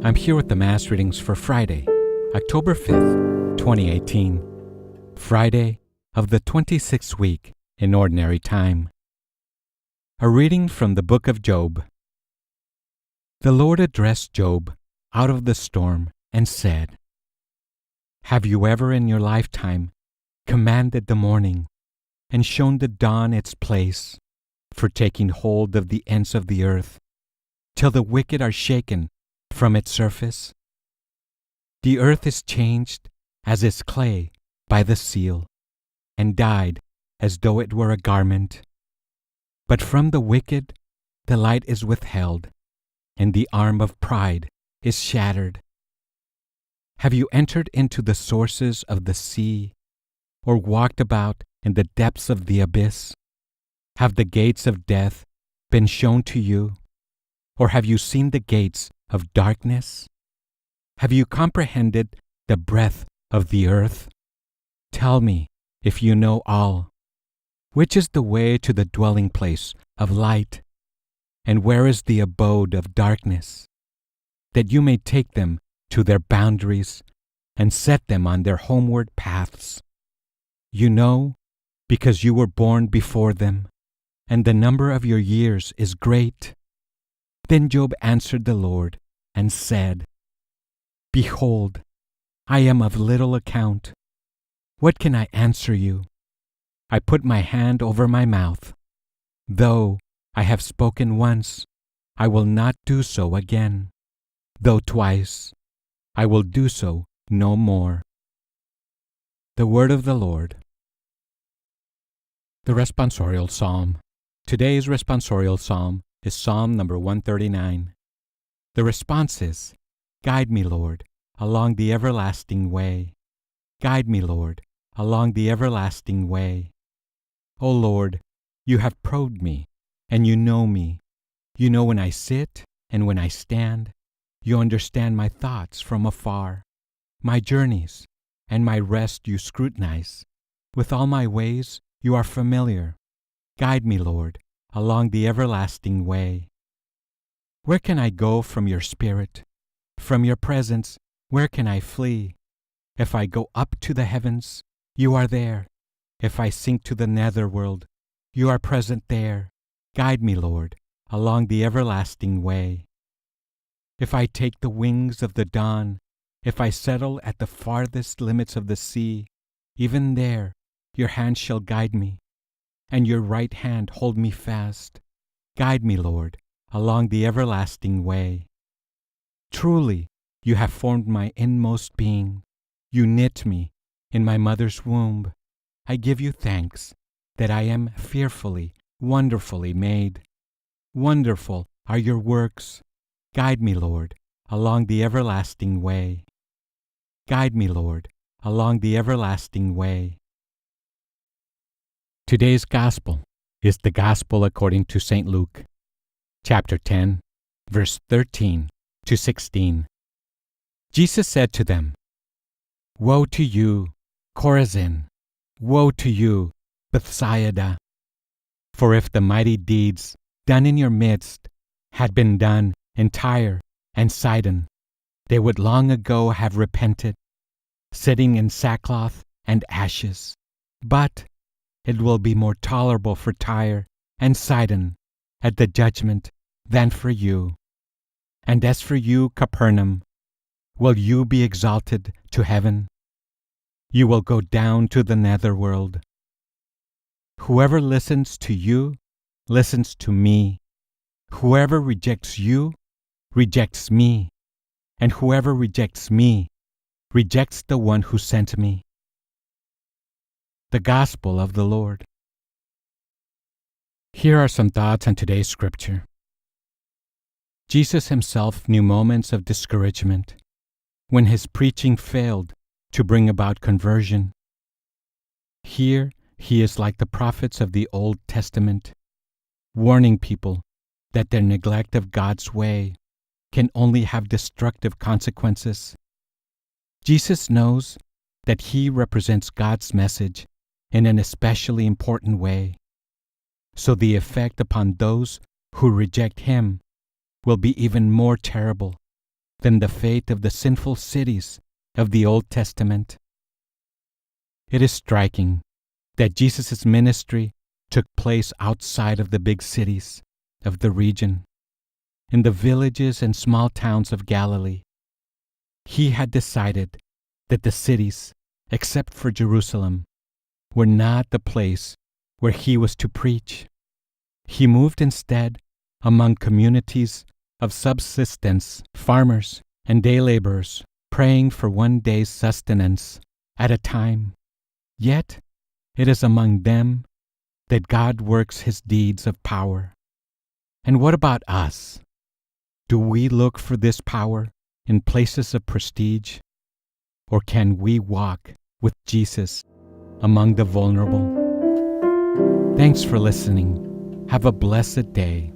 I'm here with the Mass readings for Friday, October 5th, 2018, Friday of the 26th week in Ordinary Time. A reading from the book of Job. The Lord addressed Job out of the storm and said, "Have you ever in your lifetime commanded the morning and shown the dawn its place for taking hold of the ends of the earth till the wicked are shaken from its surface? The earth is changed as is clay by the seal, and dyed as though it were a garment. But from the wicked the light is withheld, and the arm of pride is shattered. Have you entered into the sources of the sea, or walked about in the depths of the abyss? Have the gates of death been shown to you, or have you seen the gates of darkness? Have you comprehended the breadth of the earth? Tell me, if you know all, which is the way to the dwelling place of light, and where is the abode of darkness, that you may take them to their boundaries and set them on their homeward paths. You know, because you were born before them, and the number of your years is great." Then Job answered the Lord and said, "Behold, I am of little account. What can I answer you? I put my hand over my mouth. Though I have spoken once, I will not do so again. Though twice, I will do so no more." The word of the Lord. The responsorial psalm. Today's responsorial psalm is Psalm number 139. The response is, "Guide me, Lord, along the everlasting way. Guide me, Lord, along the everlasting way. O Lord, you have probed me, and you know me. You know when I sit and when I stand. You understand my thoughts from afar. My journeys and my rest you scrutinize. With all my ways you are familiar. Guide me, Lord, along the everlasting way. Where can I go from your spirit? From your presence, where can I flee? If I go up to the heavens, you are there. If I sink to the netherworld, you are present there. Guide me, Lord, along the everlasting way. If I take the wings of the dawn, if I settle at the farthest limits of the sea, even there your hand shall guide me, and your right hand hold me fast. Guide me, Lord, along the everlasting way. Truly, you have formed my inmost being. You knit me in my mother's womb. I give you thanks that I am fearfully, wonderfully made. Wonderful are your works. Guide me, Lord, along the everlasting way. Guide me, Lord, along the everlasting way. Today's Gospel is the Gospel according to St. Luke, chapter 10, verse 13 to 16. Jesus said to them, "Woe to you, Chorazin! Woe to you, Bethsaida! For if the mighty deeds done in your midst had been done in Tyre and Sidon, they would long ago have repented, sitting in sackcloth and ashes. But it will be more tolerable for Tyre and Sidon at the judgment than for you. And as for you, Capernaum, will you be exalted to heaven? You will go down to the netherworld. Whoever listens to you listens to me. Whoever rejects you rejects me. And whoever rejects me rejects the one who sent me." The Gospel of the Lord. Here are some thoughts on today's scripture. Jesus himself knew moments of discouragement when his preaching failed to bring about conversion. Here he is like the prophets of the Old Testament, warning people that their neglect of God's way can only have destructive consequences. Jesus knows that he represents God's message in an especially important way, so the effect upon those who reject him will be even more terrible than the fate of the sinful cities of the Old Testament. It is striking that Jesus' ministry took place outside of the big cities of the region, in the villages and small towns of Galilee. He had decided that the cities, except for Jerusalem, were not the place where he was to preach. He moved instead among communities of subsistence, farmers and day laborers, praying for one day's sustenance at a time. Yet it is among them that God works his deeds of power. And what about us? Do we look for this power in places of prestige? Or can we walk with Jesus among the vulnerable? Thanks for listening. Have a blessed day.